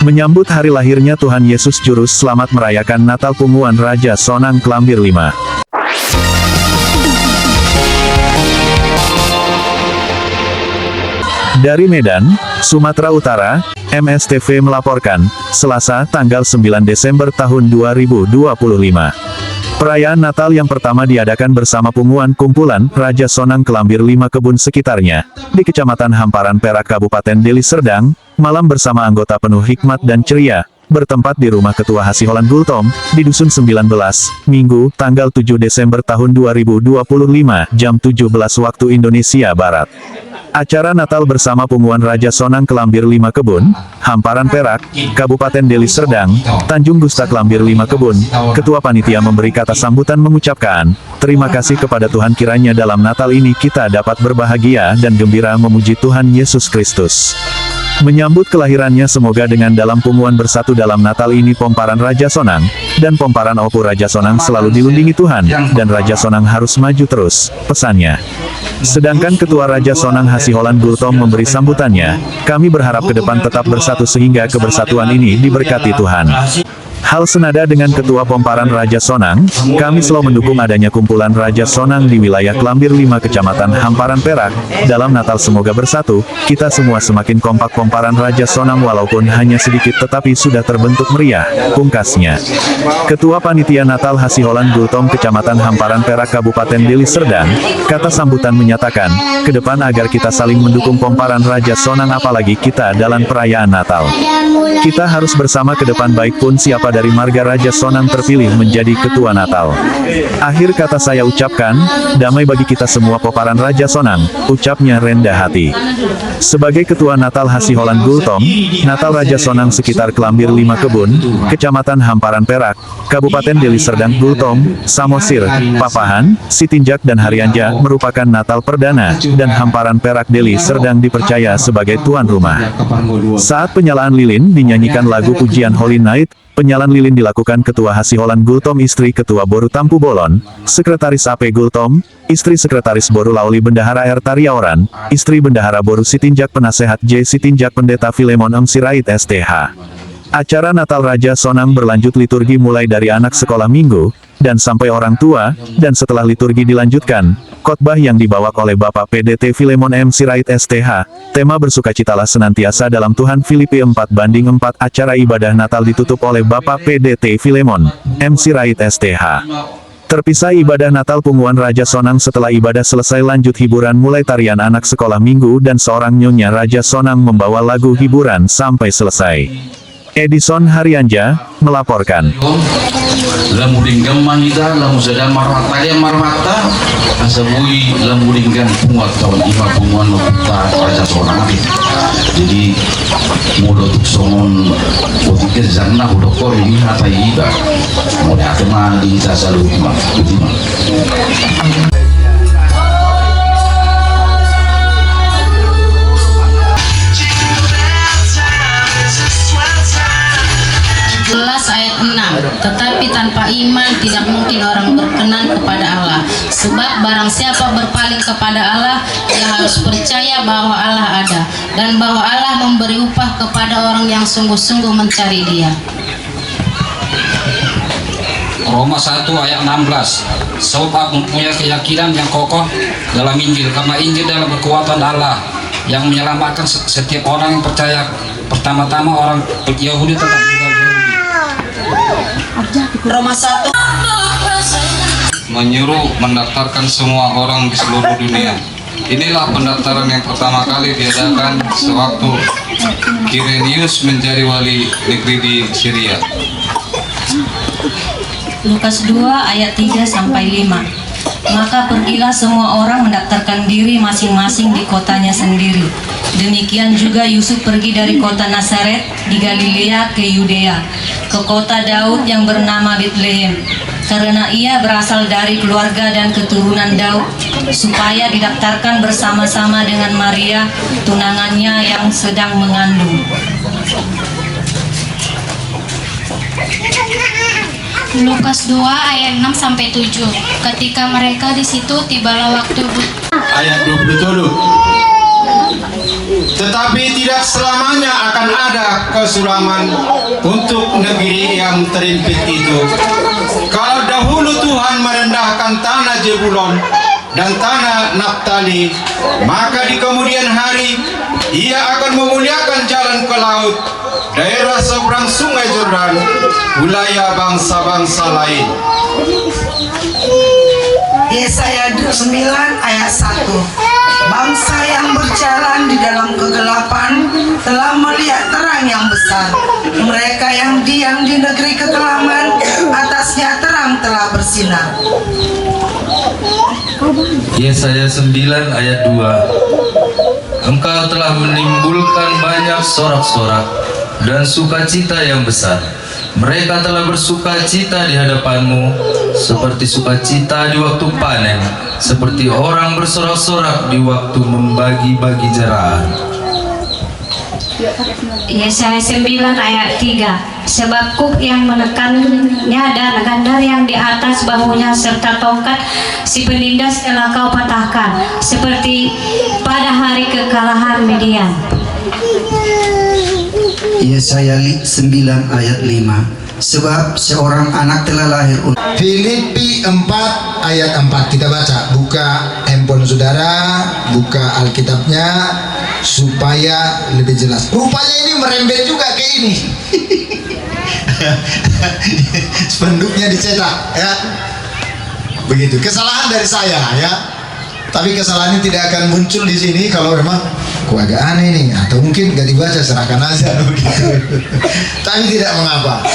Menyambut hari lahirnya Tuhan Yesus Juru Selamat merayakan Natal Punguan Raja Sonang Kelambir 5. Dari Medan, Sumatera Utara, MSTV melaporkan, Selasa, tanggal 9 Desember tahun 2025. Perayaan Natal yang pertama diadakan bersama punguan kumpulan Raja Sonang Kelambir 5 kebun sekitarnya, di Kecamatan Hamparan Perak Kabupaten Deli Serdang, malam bersama anggota penuh hikmat dan ceria, bertempat di rumah Ketua Hasiholan Gultom, di Dusun 19, Minggu, tanggal 7 Desember tahun 2025, jam 17 waktu Indonesia Barat. Acara Natal bersama punguan Raja Sonang Kelambir 5 Kebun, Hamparan Perak, Kabupaten Deli Serdang, Tanjung Gusta Kelambir 5 Kebun. Ketua Panitia memberi kata sambutan mengucapkan, terima kasih kepada Tuhan, kiranya dalam Natal ini kita dapat berbahagia dan gembira memuji Tuhan Yesus Kristus. Menyambut kelahirannya, semoga dengan dalam punguan bersatu dalam Natal ini Pomparan Raja Sonang, dan Pomparan Opu Raja Sonang selalu dilindungi Tuhan, dan Raja Sonang harus maju terus, pesannya. Sedangkan Ketua Raja Sonang Hasiholan Gultom memberi sambutannya, kami berharap ke depan tetap bersatu sehingga kebersatuan ini diberkati Tuhan. Hal senada dengan Ketua Pomparan Raja Sonang, kami selalu mendukung adanya kumpulan Raja Sonang di wilayah Kelambir 5 Kecamatan Hamparan Perak. Dalam Natal semoga bersatu, kita semua semakin kompak. Pomparan Raja Sonang walaupun hanya sedikit tetapi sudah terbentuk meriah, pungkasnya. Ketua Panitia Natal Hasiholan Gultom Kecamatan Hamparan Perak Kabupaten Deli Serdang, kata sambutan menyatakan, ke depan agar kita saling mendukung Pomparan Raja Sonang apalagi kita dalam perayaan Natal. Kita harus bersama ke depan baik pun siapa dari marga Raja Sonang terpilih menjadi Ketua Natal. Akhir kata saya ucapkan, damai bagi kita semua Pomparan Raja Sonang, ucapnya rendah hati. Sebagai Ketua Natal Hasiholan Gultom, Natal Raja Sonang sekitar Kelambir 5 Kebun, Kecamatan Hamparan Perak, Kabupaten Deli Serdang Gultom, Samosir, Papahan, Sitinjak dan Harianja merupakan Natal perdana, dan Hamparan Perak Deli Serdang dipercaya sebagai tuan rumah. Saat penyalaan lilin dinyanyikan lagu pujian Holy Night. Penyalaan lilin dilakukan Ketua Hasiholan Gultom, istri Ketua Boru Tampu Bolon, Sekretaris AP Gultom, istri Sekretaris Boru Lauli Bendahara R. Tariaoran, istri Bendahara Boru Sitinjak Penasehat J. Sitinjak Pendeta Filemon M. Sirait STH. Acara Natal Raja Sonang berlanjut liturgi mulai dari anak sekolah minggu, dan sampai orang tua, dan setelah liturgi dilanjutkan, khotbah yang dibawa oleh Bapak PDT Filemon M. Sirait STH, tema bersukacitalah senantiasa dalam Tuhan Filipi 4:4. Acara ibadah Natal ditutup oleh Bapak PDT Filemon M. Sirait STH. Terpisah ibadah Natal punguan Raja Sonang. Setelah ibadah selesai lanjut hiburan mulai tarian anak sekolah minggu dan seorang nyonya Raja Sonang membawa lagu hiburan sampai selesai. Edison Harianja melaporkan. Lamudinggan manida, lamusada marwata dia marwata, asabui lamudinggan pungat tahun ima punguan lokuta Raja Sonang. Jadi mudah untuk songon botikir zanna udah kor ini hatai ida, mudah atema di tasalu ima. Ayat 6, tetapi tanpa iman tidak mungkin orang berkenan kepada Allah. Sebab barang siapa berpaling kepada Allah, ia harus percaya bahwa Allah ada, dan bahwa Allah memberi upah kepada orang yang sungguh-sungguh mencari Dia. Roma 1 ayat 16. Sebab aku punya keyakinan yang kokoh dalam Injil, karena Injil adalah kekuatan Allah yang menyelamatkan setiap orang yang percaya. Pertama-tama orang Yahudi tetap juga Roma 1 menyuruh mendaftarkan semua orang di seluruh dunia. Inilah pendaftaran yang pertama kali diadakan sewaktu Kirenius menjadi wali negeri di Syria. Lukas 2 ayat 3-5. Maka pergilah semua orang mendaftarkan diri masing-masing di kotanya sendiri. Demikian juga Yusuf pergi dari kota Nazaret di Galilea ke Yudea, ke kota Daud yang bernama Betlehem, karena ia berasal dari keluarga dan keturunan Daud, supaya didaftarkan bersama-sama dengan Maria, tunangannya yang sedang mengandung. Lukas 2 ayat 6-7. Ketika mereka di situ, tibalah waktu ayat 27. Tetapi tidak selamanya akan ada kesulaman untuk negeri yang terimpit itu. Kalau dahulu Tuhan merendahkan tanah Jebulon dan tanah Naftali, maka di kemudian hari Ia akan memuliakan jalan ke laut, daerah seberang sungai Yordan, wilayah bangsa-bangsa lain. Yesaya 9 ayat 1. Bangsa yang berjalan di dalam kegelapan telah melihat terang yang besar. Mereka yang diam di negeri kekelaman, atasnya terang telah bersinar. Yesaya 9 ayat 2. Engkau telah menimbulkan banyak sorak-sorak dan sukacita yang besar. Mereka telah bersukacita di hadapanmu seperti sukacita di waktu panen, seperti orang bersorak-sorak di waktu membagi-bagi jerahan. Yesaya 9 ayat 3. Sebab kuk yang menekannya dan gandar yang di atas bahunya serta tongkat si penindas telah kau patahkan, seperti pada hari kekalahan Midian. Yesaya 9 ayat 5. Sebab seorang anak telah lahir. Filipi 4 ayat 4 kita baca. Buka handphone saudara, buka Alkitabnya supaya lebih jelas. Rupanya ini merembet juga ke ini. Spanduknya dicetak ya. Begitu. Kesalahan dari saya ya. Tapi kesalahannya tidak akan muncul di sini kalau memang kok agak aneh nih, atau mungkin gak dibaca, serahkan aja begitu. Tapi tidak mengapa.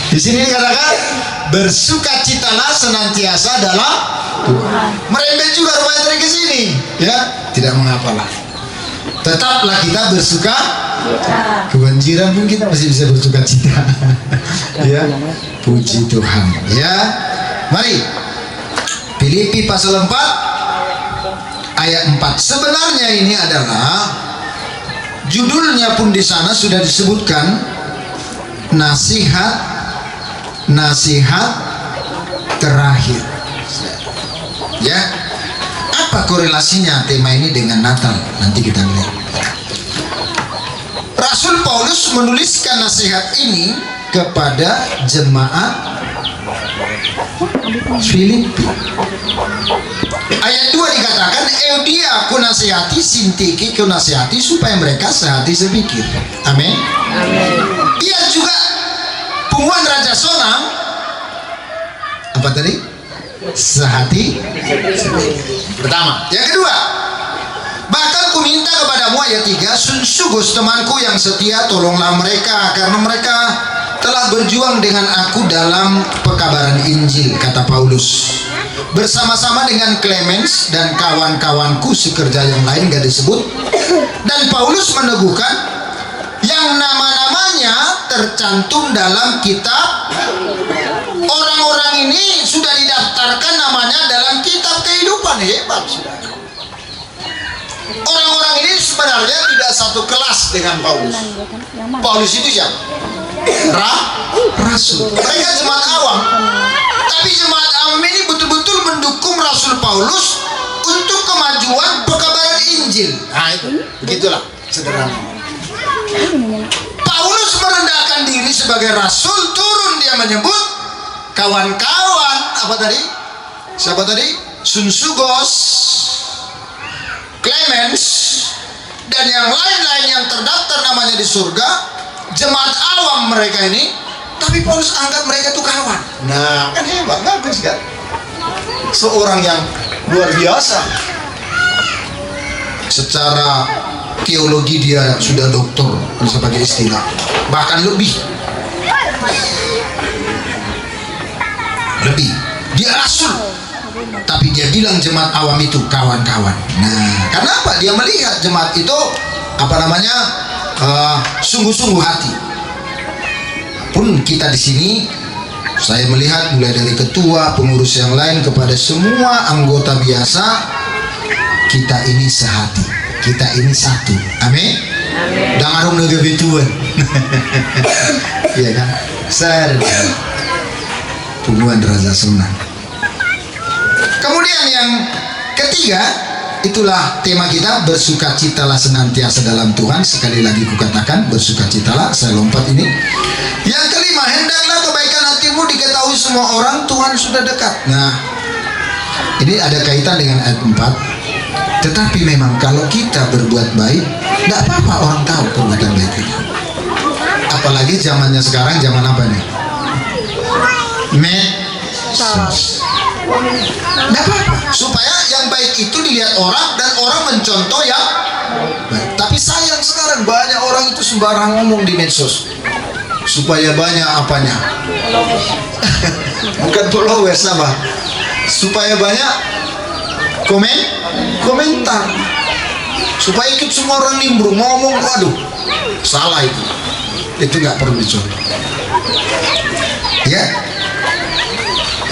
Di sini dikatakan bersukacitalah senantiasa dalam Tuhan. Merembet juga rupanya dari ke sini, ya tidak mengapa lah. Tetaplah kita bersuka. Kebanjiran pun kita masih bisa bersukacita. Ya, puji Tuhan. Ya, mari Filipi pasal 4 ayat 4. Sebenarnya ini adalah judulnya pun di sana sudah disebutkan, nasihat terakhir. Ya, apa korelasinya tema ini dengan Natal? Nanti kita lihat. Rasul Paulus menuliskan nasihat ini kepada jemaat Filipi. Ayat 2 dikatakan, Eudia aku nasihati, Sintiki aku nasihati, supaya mereka sehati sepikir. Amin. Dia juga pengumuman Raja Sonam apa tadi? Sehati pertama. Yang kedua, bahkan ku minta kepadamu, ayat 3, Sunsugus temanku yang setia, tolonglah mereka, karena mereka telah berjuang dengan aku dalam pekabaran Injil, kata Paulus, bersama-sama dengan Clemens dan kawan-kawanku sekerja yang lain gak disebut. Dan Paulus meneguhkan yang nama-namanya tercantum dalam kitab. Orang-orang ini sudah didaftarkan namanya dalam kitab kehidupan. Hebat. Orang-orang ini sebenarnya tidak satu kelas dengan Paulus. Paulus itu siapa? Rasul. Mereka jemaat awam. Tapi jemaat awam ini betul-betul mendukung Rasul Paulus untuk kemajuan pekabaran Injil. Nah itu, begitulah sederhana. Paulus merendahkan diri sebagai Rasul, turun dia menyebut kawan-kawan, apa tadi? Siapa tadi? Sunsugos, Clemens, dan yang lain-lain yang terdaftar namanya di surga, jemaat awam mereka ini. Tapi Paulus anggap mereka itu kawan. Nah, kan hebat, bagus kan? Seorang yang luar biasa. Secara teologi dia sudah doktor, bisa pakai istilah. Bahkan lebih. Dia rasul. Tapi dia bilang jemaat awam itu kawan-kawan. Nah, kenapa? Dia melihat jemaat itu sungguh-sungguh hati. Pun kita di sini, saya melihat mulai dari ketua, pengurus yang lain kepada semua anggota biasa, kita ini sehati, kita ini satu. Amin. Dan arung negeri tuan. Iya kan? Pengumuman Raja Sunan. Kemudian yang ketiga, itulah tema kita, bersukacitalah senantiasa dalam Tuhan. Sekali lagi kukatakan, bersukacitalah. Saya lompat ini. Yang kelima, hendaklah kebaikan hatimu diketahui semua orang, Tuhan sudah dekat. Nah, ini ada kaitan dengan ayat 4. Tetapi memang kalau kita berbuat baik, tidak apa-apa orang tahu perbuatan baik kita. Apalagi zamannya sekarang, zaman apa nih? Medsos. Tidak apa-apa, supaya yang baik itu dilihat orang dan orang mencontoh yang baik. Tapi sayang sekarang banyak orang itu sembarang ngomong di medsos supaya banyak apanya? Bukan followers apa? Supaya banyak komentar, supaya ikut semua orang nimbrung ngomong. Waduh, salah itu nggak perlu dicontoh. Ya.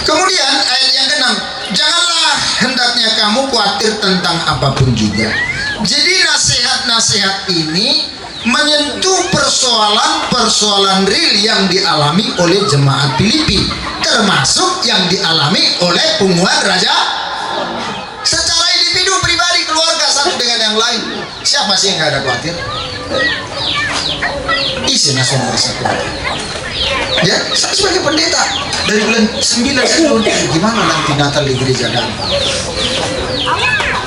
Kemudian ayat yang ke-6, janganlah hendaknya kamu khawatir tentang apapun juga. Jadi nasihat-nasihat ini menyentuh persoalan-persoalan real yang dialami oleh jemaat Filipi, termasuk yang dialami oleh punguan raja. Secara individu, pribadi, keluarga, satu dengan yang lain. Siapa sih yang nggak ada khawatir? Isi nasional satu. Ya, saya sebagai pendeta dari bulan 9 saya gimana nanti Natal di gereja kami.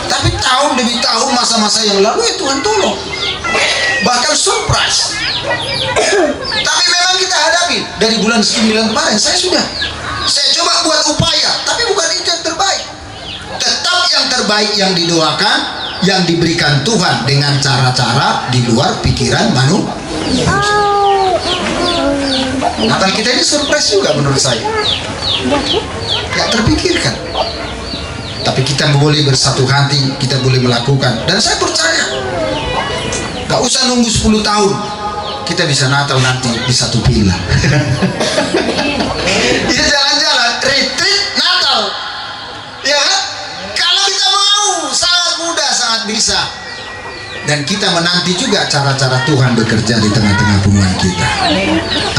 Tapi tahun demi tahun, masa-masa yang lalu ya Tuhan tolong, bahkan surprise. Tapi memang kita hadapi dari bulan 9 kemarin. Saya coba buat upaya, tapi bukan itu yang terbaik. Tetap yang terbaik yang didoakan, yang diberikan Tuhan dengan cara-cara di luar pikiran manusia. Natal kita ini surprise juga menurut saya, gak terpikirkan. Tapi kita boleh bersatu hati, kita boleh melakukan. Dan saya percaya gak usah nunggu 10 tahun, kita bisa Natal nanti di satu villa. Ya, jalan-jalan retreat Natal, ya kan? Kalau kita mau, sangat mudah, sangat bisa. Dan kita menanti juga cara-cara Tuhan bekerja di tengah-tengah hubungan kita.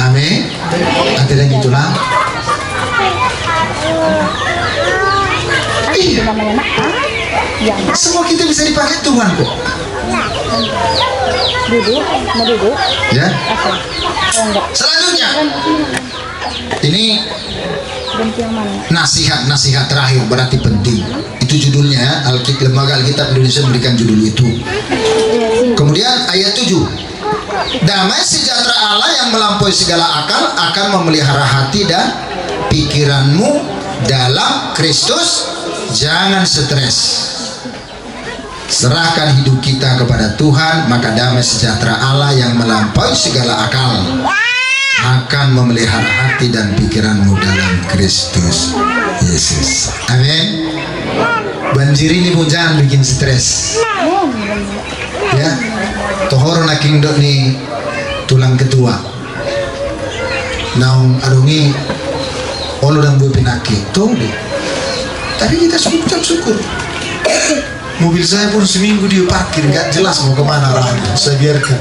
Amin. Akhirnya gitulah. Iya. Semua kita bisa dipakai Tuhan kok. Duduk. Ya. Selanjutnya, ini nasihat terakhir, berarti penting. Itu judulnya ya, Lembaga Alkitab Indonesia memberikan judul itu. Kemudian ayat 7, damai sejahtera Allah yang melampaui segala akal akan memelihara hati dan pikiranmu dalam Kristus. Jangan stres, serahkan hidup kita kepada Tuhan, maka damai sejahtera Allah yang melampaui segala akal akan memelihara hati dan pikiranmu dalam Kristus Yesus. Amin. Banjir ini pun jangan bikin stres. Ya, tohoro naking dok ni tulang ketua. Naung arungi olo dan buah pinaki tuh deh. Tapi kita ucap syukur. Mobil saya pun seminggu dia parkir, nggak jelas mau kemana arahnya. Saya biarkan.